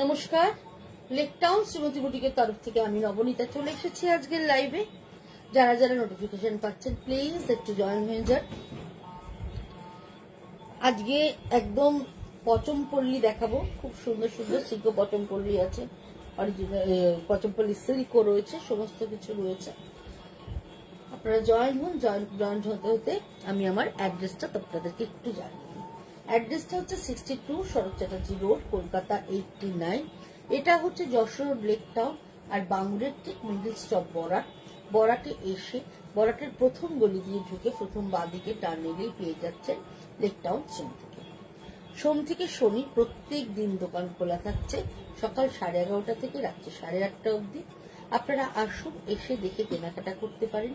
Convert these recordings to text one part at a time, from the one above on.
নমস্কার, লেকটাউন শ্রীমতী বুটিকের তরফ থেকে আমি নবনীতা চলে এসেছি আজকের লাইভে। যারা যারা নোটিফিকেশন পাচ্ছেন প্লিজ একটু জয়েন হয়ে যান। আজকে একদম পচমপল্লী দেখাবো, খুব সুন্দর সুন্দর সিল্কো পচমপল্লী আছে, অরিজিনাল পচমপল্লী সিল্কও রয়েছে, সমস্ত কিছু রয়েছে। আপনারা জয়েন হন। জয়েন হতে হতে আমি আমার অ্যাড্রেসটা আপনাদেরকে একটু জানিয়ে দিই। অ্যাড্রেসটা হচ্ছে 62 শরৎ চ্যাটার্জি রোড, কলকাতা 89। এটা হচ্ছে যশোর রোড লেক টাউন, আর বাংলার ঠিক মিডল স্টপ বরাটে এসে বরাটের প্রথম গলি দিয়ে ঢুকে প্রথম বাঁদিকে টান নিলেই পেয়ে যাচ্ছেন লেক টাউন সোম থেকে শনি প্রত্যেক দিন দোকান খোলা থাকছে সকাল 11:30 থেকে রাত্রি 8:30 অবধি। আপনারা আসুন, এসে দেখে কেনাকাটা করতে পারেন।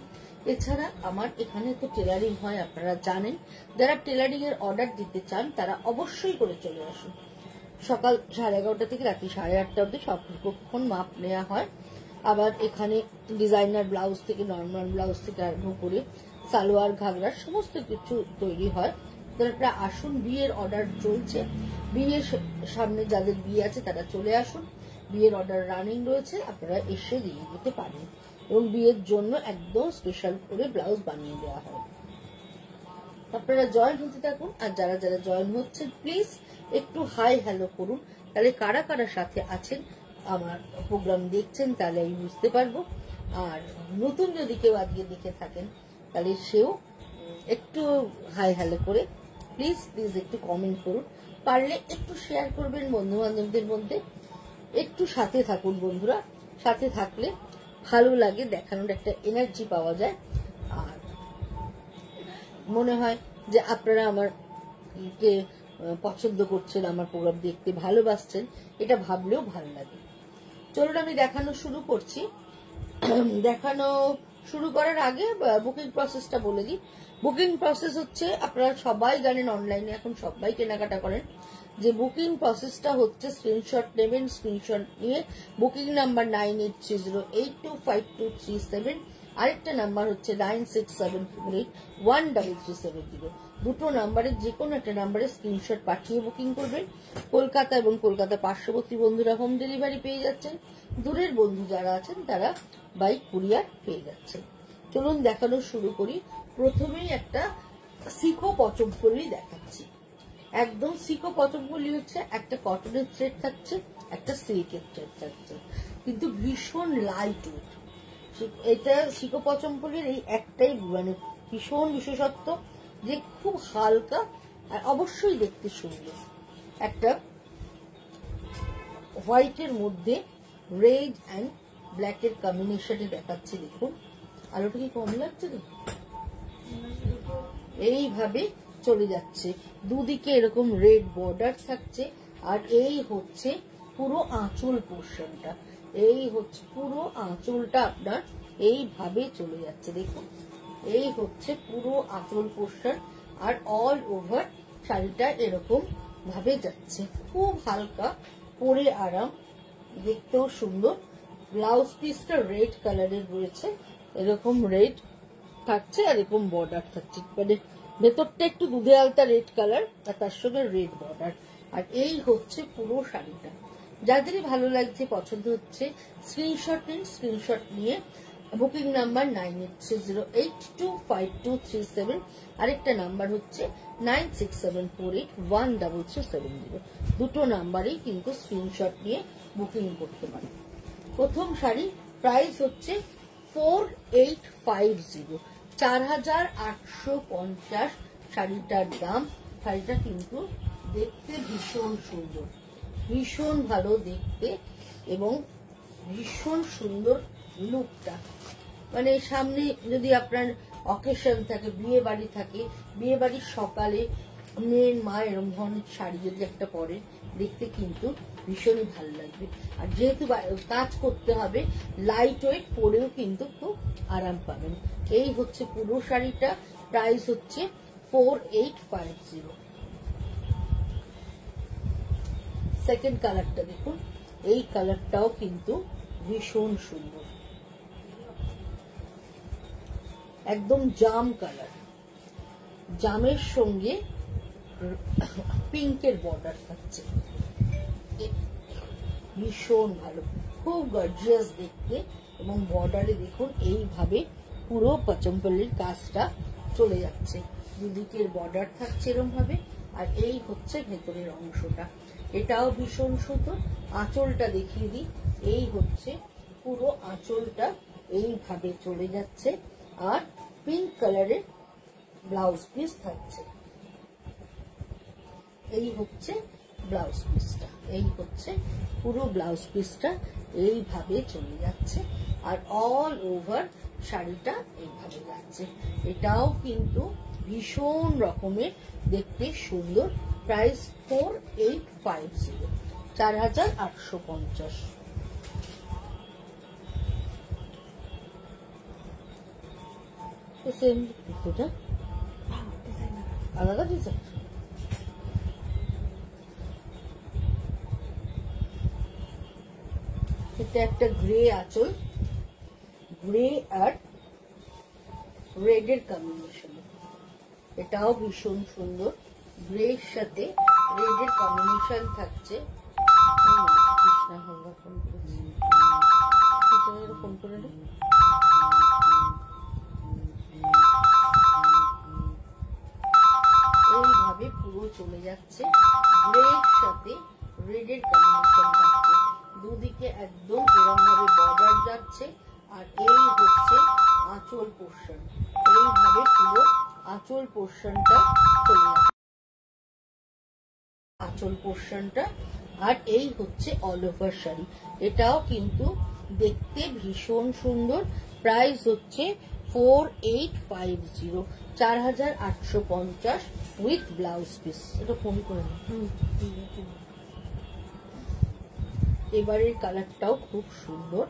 এছাড়া আমার এখানে তো টেলারিং হয়, আপনারা জানেন। যারা টেলারিং এর অর্ডার দিতে চান তারা অবশ্যই করে চলে আসুন। সকাল 11:30 থেকে রাত্রি 8:30 অবধি সবক্ষণ মাপ নেওয়া হয়। আবার এখানে ডিজাইনার ব্লাউজ থেকে নর্মাল ব্লাউজ থেকে আরম্ভ করে সালোয়ার ঘাগরা সমস্ত কিছু তৈরি হয়। আপনারা আসুন, বিয়ের অর্ডার চলছে। বিয়ের সামনে যাদের বিয়ে আছে তারা চলে আসুন, বিয়ের অর্ডার রানিং রয়েছে, আপনারা এসে দিয়ে দিতে পারেন এবং বিয়ের জন্য একদম স্পেশাল করে ব্লাউজ বানিয়ে দেওয়া হয়। আপনারা জয়েন হতে থাকুন, আর যারা যারা জয়েন হচ্ছেন প্লিজ একটু হাই হ্যালো করুন, তাহলে কারা কারা সাথে আছেন আমার প্রোগ্রাম দেখছেন তাহলে আমি বুঝতে পারবো। আর নতুন যদি কেউ আজকে দেখে থাকেন তাহলে সেও একটু হাই হ্যালো করে প্লিজ একটু কমেন্ট করুন, পারলে একটু শেয়ার করবেন বন্ধু বান্ধবদের মধ্যে। একটু সাথে থাকুন বন্ধুরা, সাথে থাকলে ভালো লাগে, দেখানোর একটা এনার্জি পাওয়া যায়, আর মনে হয় যে আপনারা আমাকে পছন্দ করছেন, আমার প্রোগ্রাম দেখতে ভালোবাসছেন, এটা ভাবলেও ভালো লাগে। চলুন আমি দেখানো শুরু করছি। দেখানো শুরু করার আগে বুকিং প্রসেসটা বলে দিই। বুকিং প্রসেস হচ্ছে, আপনারা সবাই জানেন অনলাইনে এখন সবাই কেনাকাটা করেন, যে বুকিং প্রসেসটা হচ্ছে স্ক্রিনশট নেবেন, স্ক্রিনশট নিয়ে বুকিং নাম্বার 9830825237, আরেকটা নাম্বার হচ্ছে 9674813370। দুটো নাম্বারের যে কোনো একটা নাম্বারে স্ক্রিনশট পাঠিয়ে বুকিং করবেন। কলকাতা এবং কলকাতা পার্শ্ববর্তী বন্ধুরা হোম ডেলিভারি পেয়ে যাচ্ছেন, দূরের বন্ধু যারা আছেন তারা বাই কুরিয়ার পেয়ে যাচ্ছেন। চলুন দেখানো শুরু করি। প্রথমেই একটা সিকো পচমপল্লী দেখাচ্ছি। একদম সিকো পচমপল্লি হচ্ছে, একটা কটনের থ্রেড থাকছে, একটা সিল্কের থ্রেড থাকছে, কিন্তু ভীষণ লাইট ওয়েট। এটা সিকো পচমপল্লির এই একটাই মানে ভীষণ বিশেষত্ব যে খুব হালকা আর অবশ্যই দেখতে সুন্দর। একটা হোয়াইটের মধ্যে রেড অ্যান্ড ব্ল্যাকের কম্বিনেশনে দেখাচ্ছে, দেখুন আলোটা কি কম লাগছে না, এইভাবে চলে যাচ্ছে, দুদিকে এরকম রেড বর্ডার থাকছে। আর এই হচ্ছে পুরো আঁচল পোর্শনটা, এই হচ্ছে পুরো আঁচলটা আপনার এইভাবে চলে যাচ্ছে, দেখুন এই হচ্ছে পুরো আঁচল পোর্শন। আর অল ওভার শাড়িটা এরকম ভাবে যাচ্ছে, খুব হালকা, পরে আরাম, দেখতেও সুন্দর। ব্লাউজ পিসটা রেড কালারের রয়েছে, এরকম রেড থাকছে আর এরকম বর্ডার থাকছে, মানে ভেতরটা একটু দুধে আলতা রেড কালার আর তার সঙ্গে রেড বর্ডার। আর এই হচ্ছে পুরো শাড়িটা। যাদেরই ভালো লাগছে, পছন্দ হচ্ছে, স্ক্রিনশট নিন, স্ক্রিনশট নিয়ে বুকিং নাম্বার 9830825237, আরেকটা নাম্বার হচ্ছে 9674813370, দুটো নাম্বারেই কিন্তু স্ক্রিনশট নিয়ে বুকিং করতে পারেন। প্রথম শাড়ি প্রাইস হচ্ছে 4850, 4850 শাড়িটার দাম। শাড়িটা কিন্তু দেখতে ভীষণ সুন্দর, ভীষণ ভালো দেখতে এবং ভীষণ সুন্দর লুকটা। মানে সামনে যদি আপনার অকেশন থাকে, বিয়ে বাড়ি থাকে, বিয়ে বাড়ির সকালে মেয়ের মা এরকম ধরনের শাড়ি যদি একটা পরে, দেখতে কিন্তু ভীষণই ভালো লাগবে। আর যেহেতু কাজ করতে হবে, লাইট ওয়েট, পরেও কিন্তু খুব আরাম পাবেন। এই হচ্ছে পুরো শাড়িটা, প্রাইস হচ্ছে 4850। সেকেন্ড কালারটা দেখুন, এই কালারটাও কিন্তু ভীষণ সুন্দর, একদম জাম কালার, জামের সঙ্গে পিঙ্কের বর্ডার থাকছে, ভীষণ ভালো, খুব গর্জিয়াস দেখতে। এবং বর্ডারে দেখুন এইভাবে পুরো পচমপল্লির কাজটা চলে যাচ্ছে, দুদিকের বর্ডার থাকছে এরকম ভাবে। আর এই হচ্ছে ভেতরের অংশটা, এটাও ভীষণ সুন্দর। আঁচলটা দেখিয়ে দিই, এই হচ্ছে পুরো আঁচলটা এইভাবে চলে যাচ্ছে। আর পিঙ্ক কালারের ব্লাউজ পিস থাকছে, এই হচ্ছে ব্লাউজ পিসটা, এই হচ্ছে পুরো ব্লাউজ পিসটা এইভাবে চলে যাচ্ছে। আর অল ওভার শাড়িটা এইভাবে যাচ্ছে, এটাও কিন্তু ভীষণ রকমের দেখতে সুন্দর। প্রাইস 4850, 4850। সেম দুটোটা আলাদা ডিজাইন। এটা একটা গ্রে আঁচল, গ্রে আর রেডের কম্বিনেশন, এটাও ভীষণ সুন্দর, গ্রের সাথে রেডের কম্বিনেশন থাকছে। ফোন করে এইভাবে পুরো চলে যাচ্ছে, গ্রের সাথে রেডের কম্বিনেশন থাকছে, দুদিকে একদম এরকম ভাবে বর্ডার যাচ্ছে। আর এই হচ্ছে আঁচল পোর্শন, এইভাবে পুরো আঁচল পোর্শনটা চলে যাচ্ছে, আঁচল পোর্শনটা। আর এই হচ্ছে অল ওভার শাড়ি, এটাও কিন্তু দেখতে ভীষণ সুন্দর। প্রাইস হচ্ছে 4850, 4850 উইথ ব্লাউজ পিস। এটা ফোন করে না। এবারের কালারটাও খুব সুন্দর,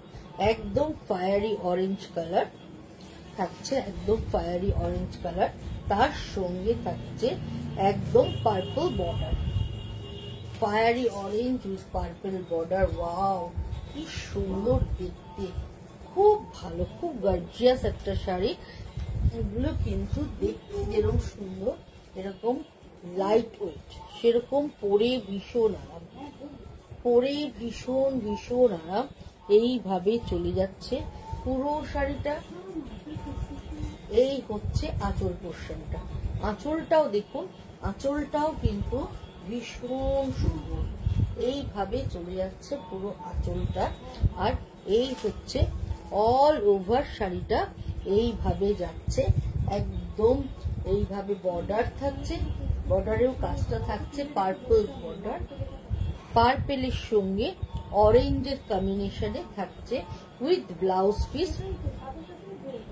একদম ফায়ারি অরেঞ্জ কালার থাকছে, একদম ফায়ারি অরেঞ্জ কালার, তার সঙ্গে থাকছে একদম purple border, fiery orange with purple border. Wow, কি সুন্দর দেখতে, খুব ভালো, খুব গর্জিয়াস একটা শাড়ি। এগুলো কিন্তু দেখতে যেরকম সুন্দর, এরকম লাইট ওয়েট, সেরকম পরে ভীষণ আরাম, পরে ভীষণ ভীষণ আরাম। এইভাবে চলে যাচ্ছে পুরো শাড়িটা। এই হচ্ছে আঁচল পোর্শনটা, আঁচলটাও দেখুন, আঁচলটাও কিন্তু ভীষণ সুন্দর, এইভাবে চলে যাচ্ছে পুরো আঁচলটা। আর এই হচ্ছে অল ওভার শাড়িটা এইভাবে যাচ্ছে, একদম এইভাবে বর্ডার থাকছে, বর্ডারেও কাজটা থাকছে পার্পল বর্ডার, পার্পেলের সঙ্গে অরেঞ্জের কম্বিনেশনে থাকছে উইথ ব্লাউজ পিস।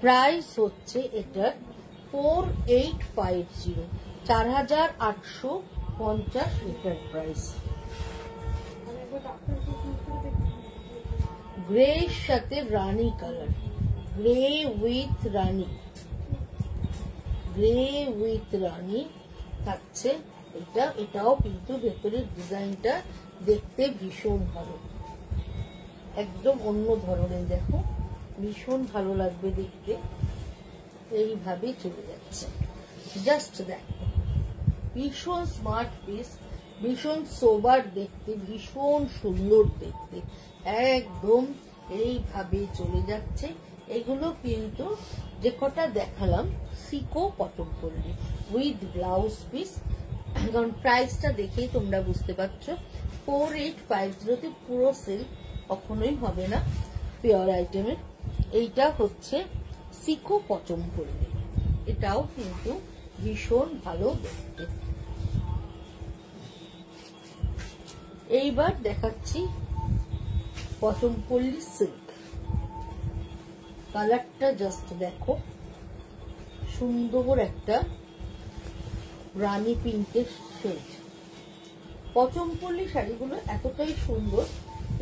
প্রাইস হচ্ছে এটার 4850, 4850 এটার প্রাইস। গ্রে সাথে রানী colour, grey with rani, grey with rani থাকছে এটা। এটাও কিন্তু ভেতরের ডিজাইনটা দেখতে ভীষণ ভালো, একদম অন্য ধরনের, দেখো ভীষণ ভালো লাগবে দেখতে। এইভাবে চলে যাচ্ছে, জাস্ট দেখো ভীষণ স্মার্ট পিস, ভীষণ সোবার দেখতে, ভীষণ সুন্দর দেখতে, একদম এইভাবে চলে যাচ্ছে। এগুলো কিন্তু যে কটা দেখালাম সিকো কটন পল্লী উইথ ব্লাউজ পিস, কারণ প্রাইসটা দেখেই তোমরা বুঝতে পারছো 4850 পুরো সেল কখনোই হবে না পিওর আইটেমের। এইটা হচ্ছে সিকো পচম পল্লী, এটাও কিন্তু ভীষণ ভালো দেখতে। এইবার দেখাচ্ছি পচমপল্লী সিল্ক, কালারটা জাস্ট দেখো, সুন্দর একটা রানী পিঙ্কের শেড। পচমপল্লী শাড়িগুলো এতটাই সুন্দর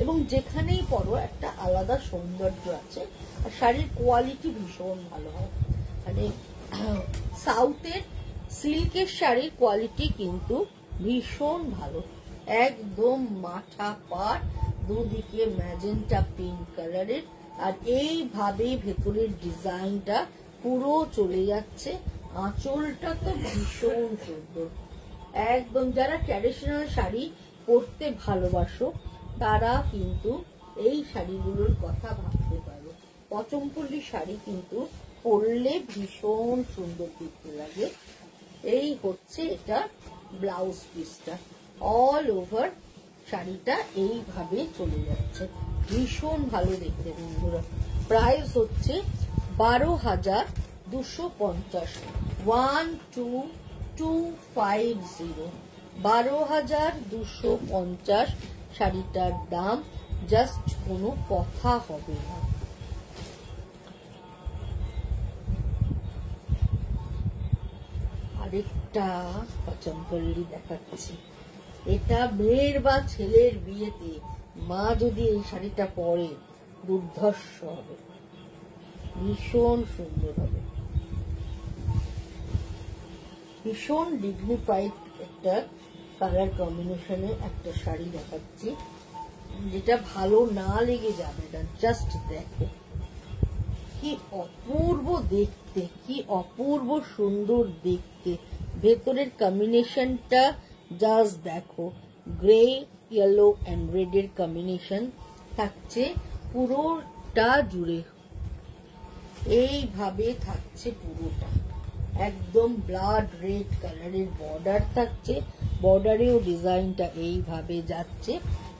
এবং যেখানেই পরো একটা আলাদা সৌন্দর্য আছে, আর শাড়ির কোয়ালিটি ভীষণ ভালো হয়। মানে সাউথের সিল্কের শাড়ির কোয়ালিটি কিন্তু ভীষণ ভালো, একদম মাথা পাট, দুদিকে ম্যাজেন্টা পিঙ্ক কালারের, আর এইভাবে ভেতরের ডিজাইনটা পুরো চলে যাচ্ছে। আঁচলটা তো ভীষণ সুন্দর, একদম যারা ট্র্যাডিশনাল শাড়ি পরতে ভালোবাসো তারা কিন্তু এই শাড়িগুলোর কথা ভাবতে পারো। পচমপল্লী শাড়ি কিন্তু পরলে ভীষণ সুন্দর দেখতে লাগে। এই হচ্ছে এটা ব্লাউজ পিসটা, অল ওভার শাড়িটা এইভাবে চলে যাচ্ছে, ভীষণ ভালো দেখতে বন্ধুরা। প্রাইস হচ্ছে 12,250, 12250, 12,250 শাড়িটার দাম, জাস্ট কোনো কথা হবে না। আরেকটা পচমপল্লী দেখাচ্ছি, এটা মেয়ের বা ছেলের বিয়েতে মা যদি এই শাড়িটা পরে দুর্ধর্ষ হবে, ভীষণ সুন্দর হবে, ভীষণ ডিগনিফাইড একটা কালার কম্বিনেশনে একটা শাড়ি দেখাচ্ছি, যেটা ভালো না লেগে যাবে না। জাস্ট দেখো কি অপূর্ব দেখতে, কি অপূর্ব সুন্দর দেখতে, ভেতরের কম্বিনেশনটা জাস্ট দেখো, গ্রে ইয়েলো এন্ড রেড এর কম্বিনেশন থাকছে পুরোটা জুড়ে, এইভাবে থাকছে পুরোটা, একদম ব্লাড রেড কালারের বর্ডার থাকছে, বর্ডারেও ডিজাইনটা এইভাবে যাচ্ছে,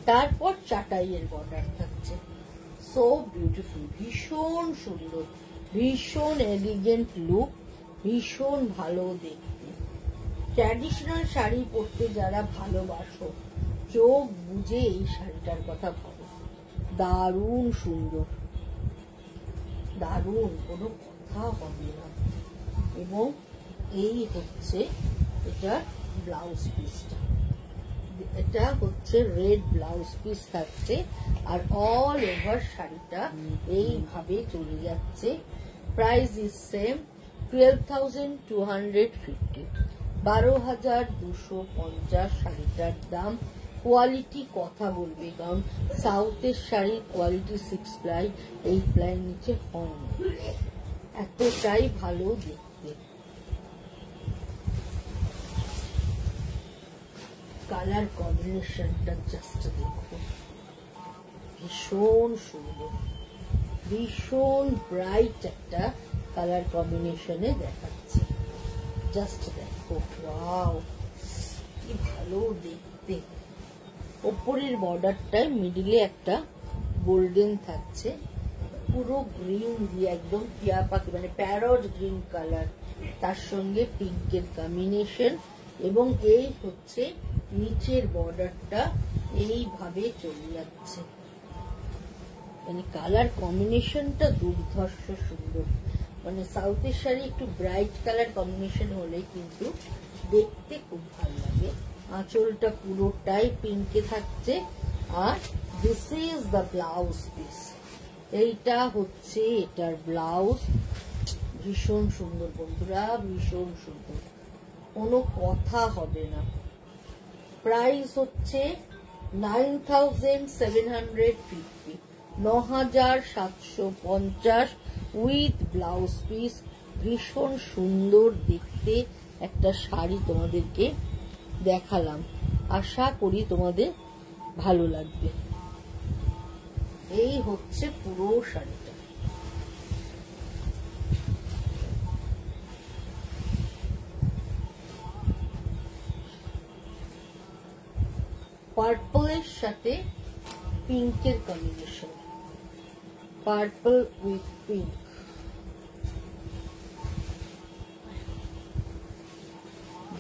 তারপর চাটাইয়ের বর্ডার থাকছে। সো বিউটিফুল, ভীষণ সুন্দর, ভীষণ এলিগেন্ট লুক, ভীষণ ভালো দেখতে। ট্র্যাডিশনাল শাড়ি পরতে যারা ভালোবাসো চোখ বুঝে এই শাড়িটার কথা ভাবো, দারুণ সুন্দর, দারুণ, কোনো কথা হবে না। এবং এই হচ্ছে এটা ব্লাউজ পিসটা, এটা হচ্ছে রেড ব্লাউজ পিস থাকছে, আর অল ওভার শাড়িটা এইভাবে চলে যাচ্ছে। প্রাইস ইজ সেম, 12,250, 12,250 শাড়িটার দাম। কোয়ালিটি কথা বলবে, কারণ সাউথের শাড়ির কোয়ালিটি 6 প্লাই 8 প্লাই নিচে হয় না, এতটাই ভালো দেখতে। কালার কম্বিনেশনটা জাস্ট দেখো, ভীষণ সুন্দর, ভীষণ ব্রাইট একটা কালার কম্বিনেশনে দেখাচ্ছে। জাস্ট দেখো, ওয়াও কি ভালো দেখতে। ওপরের বর্ডারটায় মিডিলে একটা গোল্ডেন থাকছে, পুরো গ্রিন দিয়ে একদম টিয়া পাখি মানে প্যারট গ্রিন কালার, তার সঙ্গে পিঙ্কের কম্বিনেশন। এবং এই হচ্ছে নিচের বর্ডারটা, এইভাবে চলে যাচ্ছে। মানে কালার কম্বিনেশনটা দুর্ধর্ষ সুন্দর। মানে সাউথের শাড়ি একটু ব্রাইট কালার কম্বিনেশন হলে কিন্তু দেখতে খুব ভালো লাগে। আঁচলটা পুরোটাই পিঙ্কে থাকছে। আর this is the blouse piece, এইটা হচ্ছে এটার ব্লাউজ। ভীষণ সুন্দর বন্ধুরা, ভীষণ সুন্দর, কোনো কথা হবে না। প্রাইস হচ্ছে 9750, 9750 উইথ ব্লাউজ পিস। ভীষণ সুন্দর দেখতে একটা শাড়ি তোমাদেরকে দেখালাম, আশা করি তোমাদের ভালো লাগবে। এই হচ্ছে পুরো শাড়িটা। পার্পলের সাথে পিঙ্কের combination, purple with pink.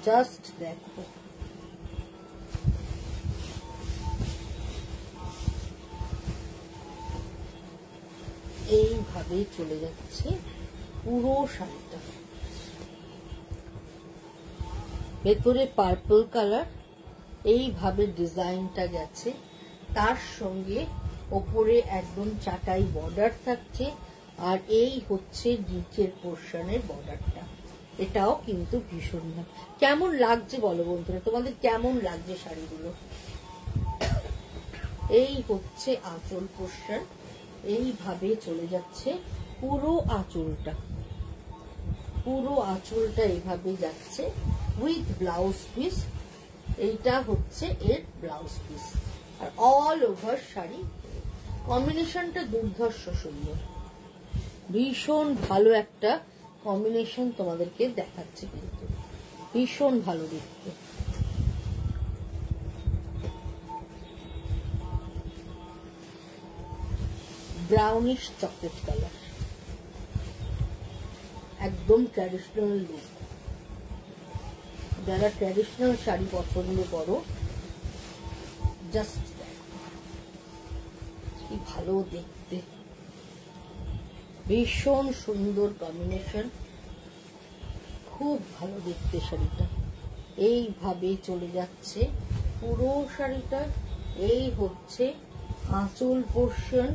Just দেখো, এইভাবে চলে যাচ্ছে পুরো শাড়িটা। ভেতরে পার্পল কালার, এইভাবে ডিজাইনটা গেছে, তার সঙ্গে ওপরে একদম চাটাই বর্ডার থাকছে। আর এই হচ্ছে নিচের পোর্শনের বর্ডারটা, এটাও কিন্তু ভীষণ ভালো। কেমন লাগছে বলো বন্ধুরা, তোমাদের কেমন লাগছে শাড়িগুলো? এই হচ্ছে আঁচল পোর্শন, এইভাবে চলে যাচ্ছে পুরো আঁচলটা, পুরো আঁচলটা এইভাবে যাচ্ছে উইথ ব্লাউজ পিস। এইটা হচ্ছে এর ব্লাউজ পিস। আর অল ওভার শাড়ি কম্বিনেশনটা দুর্ধর্ষ সুন্দর, ভীষণ ভালো একটা কম্বিনেশন তোমাদেরকে দেখাচ্ছে, কিন্তু ভীষণ ভালো দেখতে। ব্রাউনিশ চকলেট কালার, একদম ট্র্যাডিশনাল লুক। যারা ট্র্যাডিশনাল শাড়ি পছন্দ করো, জাস্ট কি ভালো দেখতে, ভীষণ সুন্দর কম্বিনেশন, খুব ভালো দেখতে শাড়িটা। এইভাবে চলে যাচ্ছে পুরো শাড়িটা। এই হচ্ছে আঁচল পোর্শন,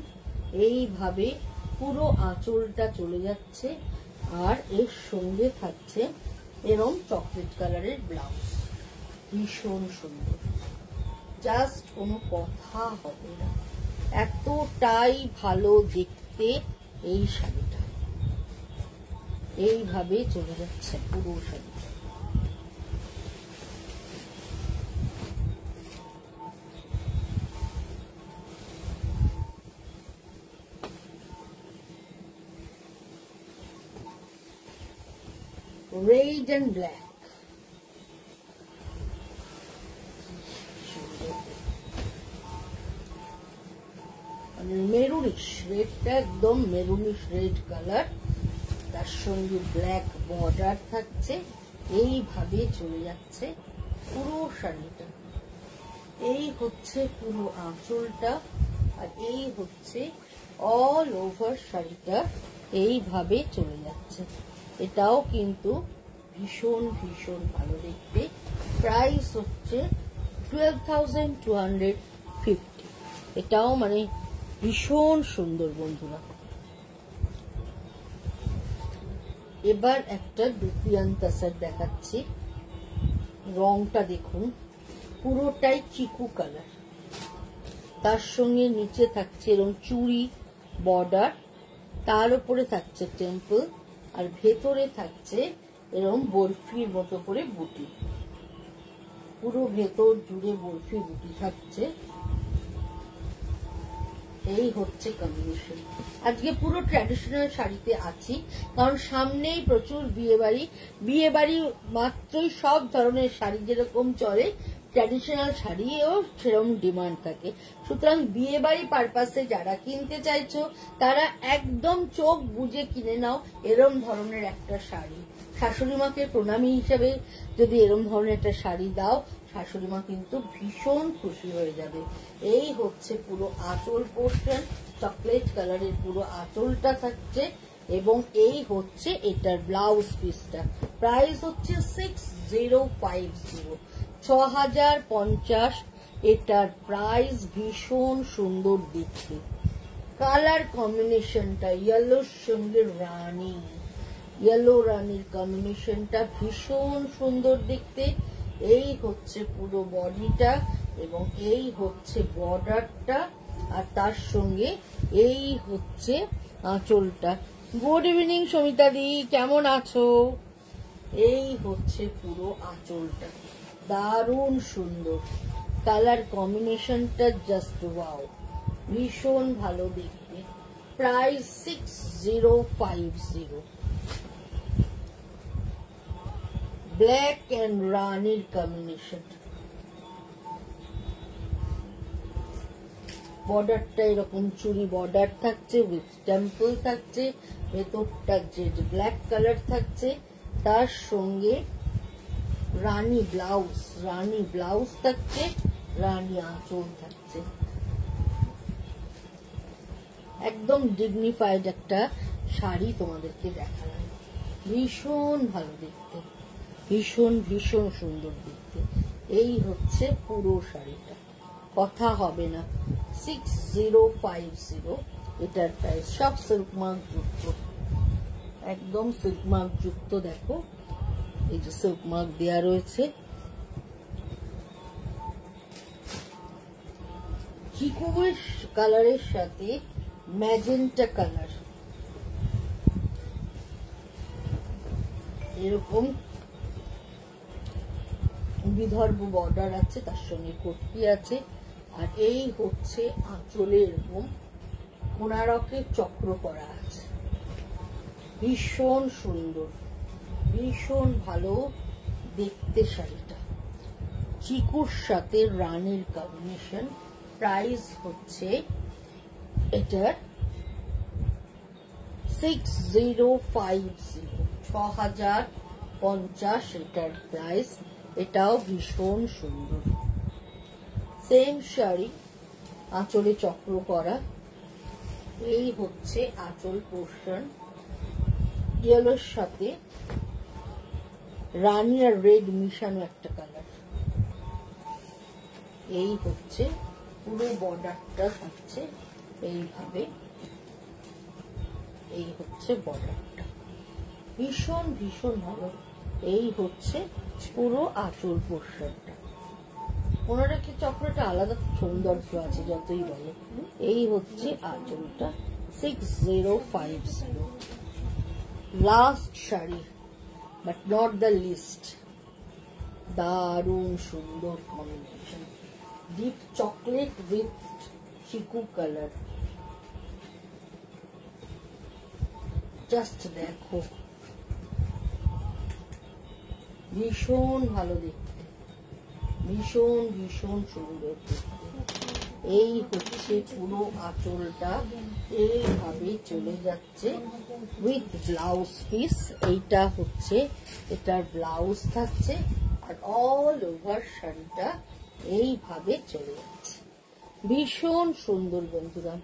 এইভাবে পুরো আঁচলটা চলে যাচ্ছে। আর এর সঙ্গে থাকছে এরকম চকলেট কালারের ব্লাউজ, ভীষণ সুন্দর, জাস্ট কোনো কথা হবে না, এতটাই ভালো দেখতে এই শাড়িটা। এইভাবে চলে যাচ্ছে পুরো শাড়িটা। রেড এন্ড ব্ল্যাক, মেরুনিশ রেডটা, একদম মেরুনিশ রেড কালার, তার সঙ্গে ব্ল্যাক বর্ডার থাকছে। এইভাবে চলে যাচ্ছে পুরো শাড়িটা। এই হচ্ছে পুরো আঁচলটা, আর এই হচ্ছে অল ওভার শাড়িটা, এইভাবে চলে যাচ্ছে। এটাও কিন্তু ভীষণ ভীষণ ভালো দেখতে। প্রাইস হচ্ছে 12,250। এটাও মানে ভীষণ সুন্দর বন্ধুরা। এবার একটা দুপিয়ান তাসার দেখাচ্ছি, রংটা দেখুন, পুরোটাই চিকু কালার, তার সঙ্গে নিচে থাকছে এরকম চুড়ি বর্ডার, তার উপরে থাকছে টেম্পল, আর ভেতরে থাকছে এরকম বরফির মতো করে বুটি, পুরো ভেতর জুড়ে বরফি বুটি থাকছে। এই হচ্ছে কম্বিনেশন। আজকে পুরো ট্র্যাডিশনাল শাড়িতে আছি, কারণ সামনেই প্রচুর বিয়ে বাড়ি মাত্রই সব ধরনের শাড়ি যেরকম চলে, ট্র্যাডিশনাল শাড়িও সেরকম ডিমান্ড থাকে। সুতরাং বিয়ে বাড়ি পারপাসে যারা কিনতে চাইছো তারা একদম চোখ বুঝে কিনে নাও এরম ধরনের একটা শাড়ি। শাশুড়ি মাকে প্রণামী হিসেবে যদি এরম ধরনের একটা শাড়ি দাও, শাশুড়ি মা কিন্তু ভীষণ খুশি হয়ে যাবে। এই হচ্ছে পুরো আঁচল পোর্শন, চকলেট কালারের পুরো আঁচলটা থাকছে, এবং এই হচ্ছে এটার ব্লাউজ পিসটা। প্রাইস হচ্ছে 6050, 6050। এটার প্রাইস ভীষণ সুন্দর দেখতে। কালার কম্বিনেশনটা ইয়েলোর সঙ্গে রানী, ইয়েলো রানীর কম্বিনেশনটা ভীষণ সুন্দর দেখতে। এই হচ্ছে পুরো বডিটা এবং এই হচ্ছে বর্ডারটা, আর তার সঙ্গে এই হচ্ছে আঁচলটা। গুড ইভিনিং সমিতা দি, কেমন আছো? এই হচ্ছে পুরো আঁচলটা, দারুণ সুন্দর। কালার কম্বিনেশনটা জাস্ট ওয়াও, ভীষণ ভালো দেখতে। প্রাইস 6050। ব্ল্যাক এন্ড রানির কম্বিনেশন। বর্ডারটা এরকম চুরি বর্ডার থাকছে, উইথ টেম্পল থাকছে, ভেতরটা জেড ব্ল্যাক কালার থাকছে, তার সঙ্গে রানী ব্লাউজ থাকছে, রানী আঁচল থাকছে। একদম ডিগনিফাইড একটা শাড়ি তোমাদেরকে দেখালাম, ভীষণ ভালো দেখতে, ভীষণ ভীষণ সুন্দর দেখতে। এই হচ্ছে পুরো শাড়িটা, কথা হবে না। 6050 এটার প্রাইস। সব সিল্ক মার্ক যুক্ত, একদম সিল্ক মার্ক যুক্ত। দেখো এই যে সিল্ক মার্ক দেওয়া রয়েছে। চিকু কালারের সাথে ম্যাজেন্টা কালার, এরকম বিদর্ভ বর্ডার আছে, তার সঙ্গে কটকি আছে, আর এই হচ্ছে আঁচলে এরকম কোণারকের চক্র করা আছে। ভীষণ সুন্দর, ভীষণ ভালো দেখতে শাড়িটা। চিকুর সাথে রানীর কম্বিনেশন। প্রাইস হচ্ছে এটার 6050, 6050 এটার প্রাইস। এটাও ভীষণ সুন্দর। সেম শাড়ি, আঁচলে চক্র করা। এই হচ্ছে আঁচল পোর্শন, ইয়েলোর সাথে রানী আর রেড মিশানো একটা কালার। এই হচ্ছে পুরো বর্ডারটা থাকছে এইভাবে, এই হচ্ছে বর্ডারটা, ভীষণ ভীষণ ভালো। এই হচ্ছে পুরো আঁচল পোর্শনটা। কোণারকে চক্রটা আলাদা সৌন্দর্য আছে যতই বলে। এই হচ্ছে আঁচলটা। 6050। Last sari but not the least, দারুণ সুন্দর combination. Deep chocolate with chiku colour. Just দেখো, ভীষণ ভালো দেখতে, ভীষণ ভীষণ সুন্দর দেখতে। এই হচ্ছে পুরো আঁচলটা, এইভাবে চলে যাচ্ছে উইথ ব্লাউজ পিস। এইটা হচ্ছে এটার ব্লাউজ থাকছে, আর অল ওভার শাড়িটা এইভাবে চলে যাচ্ছে। ভীষণ সুন্দর বন্ধুরা।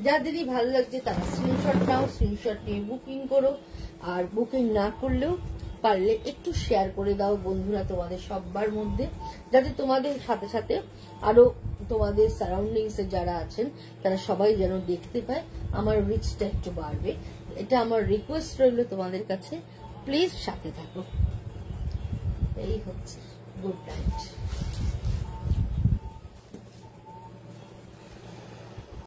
যাদেরই ভালো লাগছে তারা স্ক্রিনশট নাও, স্ক্রিনশট নিয়ে বুকিং করো। আর বুকিং না করলেও পারলে একটু শেয়ার করে দাও বন্ধুরা তোমাদের সবার মধ্যে, যাতে তোমাদের সাথে সাথে আরো তোমাদের সারাউন্ডিংসে যারা আছেন তারা সবাই যেন দেখতে পায়, আমার রিচটা একটু বাড়বে। এটা আমার রিকোয়েস্ট রইল তোমাদের কাছে, প্লিজ সাথে থাকো। এই হচ্ছে। Good night.